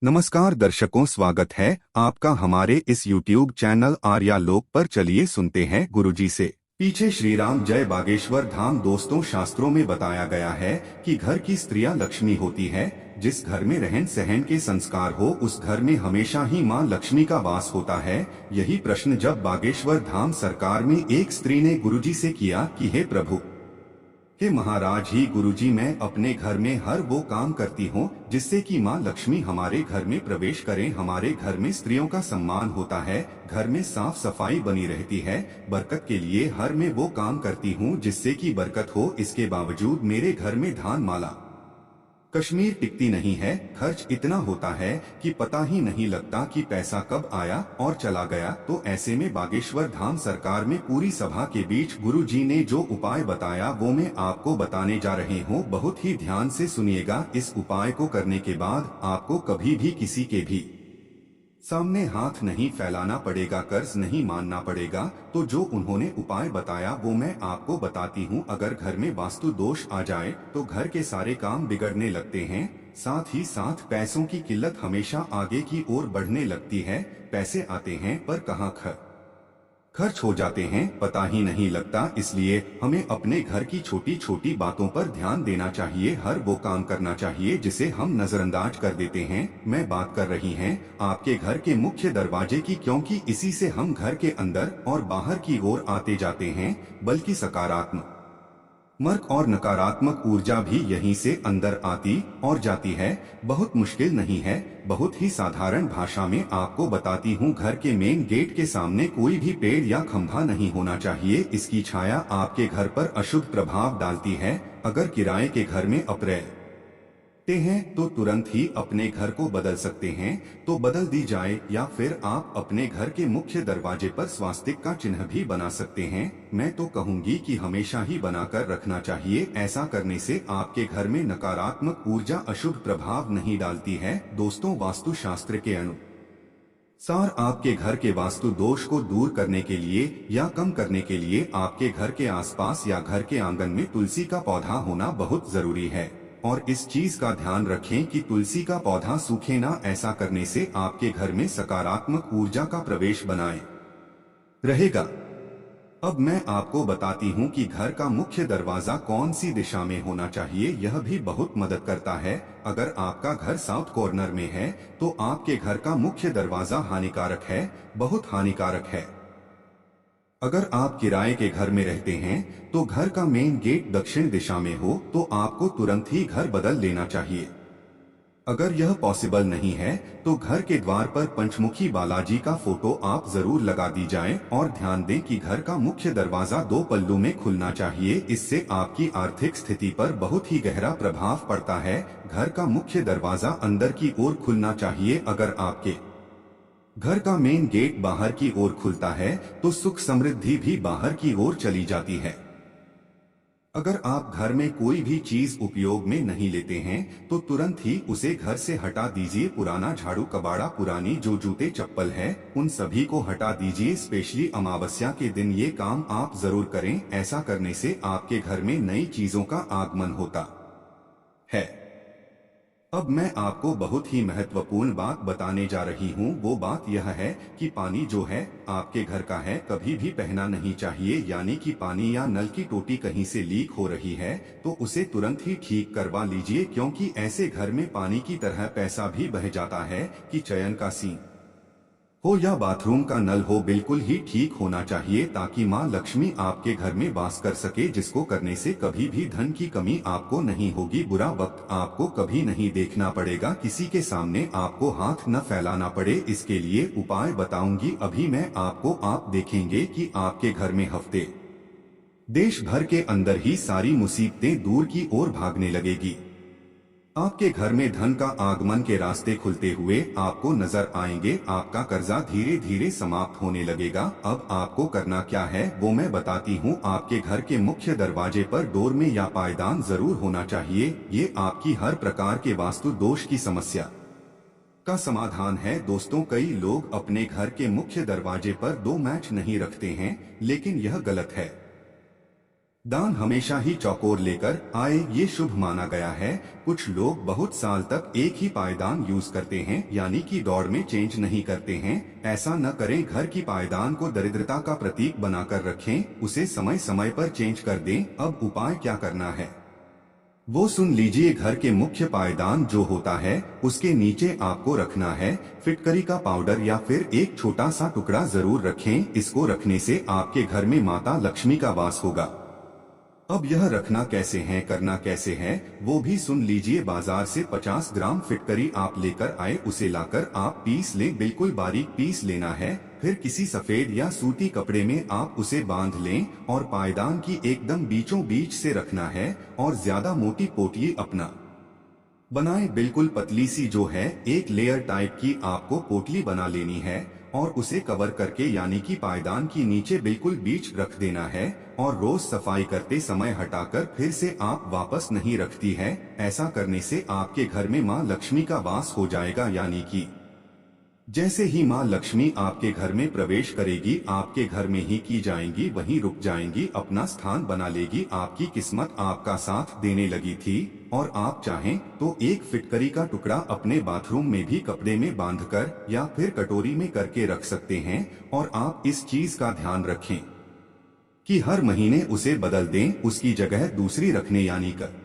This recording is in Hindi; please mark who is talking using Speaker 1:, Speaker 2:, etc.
Speaker 1: नमस्कार दर्शकों, स्वागत है आपका हमारे इस YouTube चैनल आर्या लोक पर। चलिए सुनते हैं गुरुजी से। पीछे श्री राम जय बागेश्वर धाम। दोस्तों, शास्त्रों में बताया गया है कि घर की स्त्रियां लक्ष्मी होती है। जिस घर में रहन सहन के संस्कार हो उस घर में हमेशा ही मां लक्ष्मी का वास होता है। यही प्रश्न जब बागेश्वर धाम सरकार में एक स्त्री ने गुरुजी से किया कि हे प्रभु, हे महाराज ही गुरुजी, मैं अपने घर में हर वो काम करती हूँ जिससे कि माँ लक्ष्मी हमारे घर में प्रवेश करें। हमारे घर में स्त्रियों का सम्मान होता है, घर में साफ सफाई बनी रहती है, बरकत के लिए हर मैं वो काम करती हूँ जिससे कि बरकत हो। इसके बावजूद मेरे घर में धान माला कश्मीर टिकती नहीं है। खर्च इतना होता है कि पता ही नहीं लगता कि पैसा कब आया और चला गया। तो ऐसे में बागेश्वर धाम सरकार में पूरी सभा के बीच गुरु जी ने जो उपाय बताया वो मैं आपको बताने जा रहे हूँ। बहुत ही ध्यान से सुनिएगा। इस उपाय को करने के बाद आपको कभी भी किसी के भी सामने हाथ नहीं फैलाना पड़ेगा, कर्ज नहीं मानना पड़ेगा। तो जो उन्होंने उपाय बताया वो मैं आपको बताती हूँ। अगर घर में वास्तु दोष आ जाए तो घर के सारे काम बिगड़ने लगते हैं। साथ ही साथ पैसों की किल्लत हमेशा आगे की ओर बढ़ने लगती है। पैसे आते हैं पर कहाँ खर्च हो जाते हैं, पता ही नहीं लगता। इसलिए हमें अपने घर की छोटी छोटी बातों पर ध्यान देना चाहिए। हर वो काम करना चाहिए जिसे हम नजरअंदाज कर देते हैं। मैं बात कर रही हैं आपके घर के मुख्य दरवाजे की, क्योंकि इसी से हम घर के अंदर और बाहर की ओर आते जाते हैं। बल्कि सकारात्मक मर्क और नकारात्मक ऊर्जा भी यहीं से अंदर आती और जाती है। बहुत मुश्किल नहीं है, बहुत ही साधारण भाषा में आपको बताती हूँ। घर के मेन गेट के सामने कोई भी पेड़ या खंभा नहीं होना चाहिए। इसकी छाया आपके घर पर अशुभ प्रभाव डालती है। अगर किराए के घर में हैं तो तुरंत ही अपने घर को बदल सकते हैं तो बदल दी जाए, या फिर आप अपने घर के मुख्य दरवाजे पर स्वास्तिक का चिन्ह भी बना सकते हैं। मैं तो कहूंगी कि हमेशा ही बनाकर रखना चाहिए। ऐसा करने से आपके घर में नकारात्मक ऊर्जा अशुभ प्रभाव नहीं डालती है। दोस्तों, वास्तु शास्त्र के अनुसार आपके घर के वास्तु दोष को दूर करने के लिए या कम करने के लिए आपके घर के आसपास या घर के आंगन में तुलसी का पौधा होना बहुत जरूरी है। और इस चीज का ध्यान रखें कि तुलसी का पौधा सूखे ना। ऐसा करने से आपके घर में सकारात्मक ऊर्जा का प्रवेश बनाए रहेगा। अब मैं आपको बताती हूँ कि घर का मुख्य दरवाजा कौन सी दिशा में होना चाहिए। यह भी बहुत मदद करता है। अगर आपका घर साउथ कॉर्नर में है तो आपके घर का मुख्य दरवाजा हानिकारक है, बहुत हानिकारक है। अगर आप किराए के घर में रहते हैं तो घर का मेन गेट दक्षिण दिशा में हो तो आपको तुरंत ही घर बदल लेना चाहिए। अगर यह पॉसिबल नहीं है तो घर के द्वार पर पंचमुखी बालाजी का फोटो आप जरूर लगा दी जाए। और ध्यान दें कि घर का मुख्य दरवाजा 2 पल्लू में खुलना चाहिए। इससे आपकी आर्थिक स्थिति पर बहुत ही गहरा प्रभाव पड़ता है। घर का मुख्य दरवाजा अंदर की ओर खुलना चाहिए। अगर आपके घर का मेन गेट बाहर की ओर खुलता है तो सुख समृद्धि भी बाहर की ओर चली जाती है। अगर आप घर में कोई भी चीज उपयोग में नहीं लेते हैं तो तुरंत ही उसे घर से हटा दीजिए। पुराना झाड़ू, कबाड़ा, पुरानी जो जूते चप्पल है, उन सभी को हटा दीजिए। स्पेशली अमावस्या के दिन ये काम आप जरूर करें। ऐसा करने से आपके घर में नई चीजों का आगमन होता है। अब मैं आपको बहुत ही महत्वपूर्ण बात बताने जा रही हूँ। वो बात यह है कि पानी जो है आपके घर का है कभी भी बहना नहीं चाहिए। यानी कि पानी या नल की टोटी कहीं से लीक हो रही है तो उसे तुरंत ही ठीक करवा लीजिए, क्योंकि ऐसे घर में पानी की तरह पैसा भी बह जाता है। कि चयन का सीन हो या बाथरूम का नल हो, बिल्कुल ही ठीक होना चाहिए ताकि माँ लक्ष्मी आपके घर में वास कर सके। जिसको करने से कभी भी धन की कमी आपको नहीं होगी। बुरा वक्त आपको कभी नहीं देखना पड़ेगा, किसी के सामने आपको हाथ न फैलाना पड़े। इसके लिए उपाय बताऊंगी अभी मैं आपको। आप देखेंगे कि आपके घर में हफ्ते देश भर के अंदर ही सारी मुसीबतें दूर की ओर भागने लगेगी। आपके घर में धन का आगमन के रास्ते खुलते हुए आपको नजर आएंगे। आपका कर्जा धीरे धीरे समाप्त होने लगेगा। अब आपको करना क्या है वो मैं बताती हूँ। आपके घर के मुख्य दरवाजे पर डोर में या पायदान जरूर होना चाहिए। ये आपकी हर प्रकार के वास्तु दोष की समस्या का समाधान है। दोस्तों, कई लोग अपने घर के मुख्य दरवाजे पर 2 मैच नहीं रखते हैं, लेकिन यह गलत है। दान हमेशा ही चौकोर लेकर आए, ये शुभ माना गया है। कुछ लोग बहुत साल तक एक ही पायदान यूज करते हैं, यानी कि दौड़ में चेंज नहीं करते हैं। ऐसा न करें। घर की पायदान को दरिद्रता का प्रतीक बनाकर रखें, उसे समय समय पर चेंज कर दें। अब उपाय क्या करना है वो सुन लीजिए। घर के मुख्य पायदान जो होता है उसके नीचे आपको रखना है फिटकरी का पाउडर या फिर एक छोटा सा टुकड़ा जरूर रखें। इसको रखने से आपके घर में माता लक्ष्मी का वास होगा। अब यह रखना कैसे है, करना कैसे है वो भी सुन लीजिए। बाजार से 50 ग्राम फिटकरी आप लेकर आए, उसे लाकर आप पीस लें, बिल्कुल बारीक पीस लेना है। फिर किसी सफेद या सूती कपड़े में आप उसे बांध लें और पायदान की एकदम बीचों बीच से रखना है और ज्यादा मोटी पोटली अपना बनाएं, बिल्कुल पतली सी जो है, एक लेयर टाइप की आपको पोटली बना लेनी है और उसे कवर करके यानी कि पायदान की नीचे बिल्कुल बीच रख देना है और रोज सफाई करते समय हटाकर फिर से आप वापस नहीं रखती है। ऐसा करने से आपके घर में माँ लक्ष्मी का वास हो जाएगा, यानी कि जैसे ही माँ लक्ष्मी आपके घर में प्रवेश करेगी, आपके घर में ही की जाएंगी, वहीं रुक जाएंगी, अपना स्थान बना लेगी। आपकी किस्मत आपका साथ देने लगी थी और आप चाहें तो एक फिटकरी का टुकड़ा अपने बाथरूम में भी कपड़े में बांधकर या फिर कटोरी में करके रख सकते हैं। और आप इस चीज का ध्यान रखें कि हर महीने उसे बदल दें, उसकी जगह दूसरी रखने यानी कर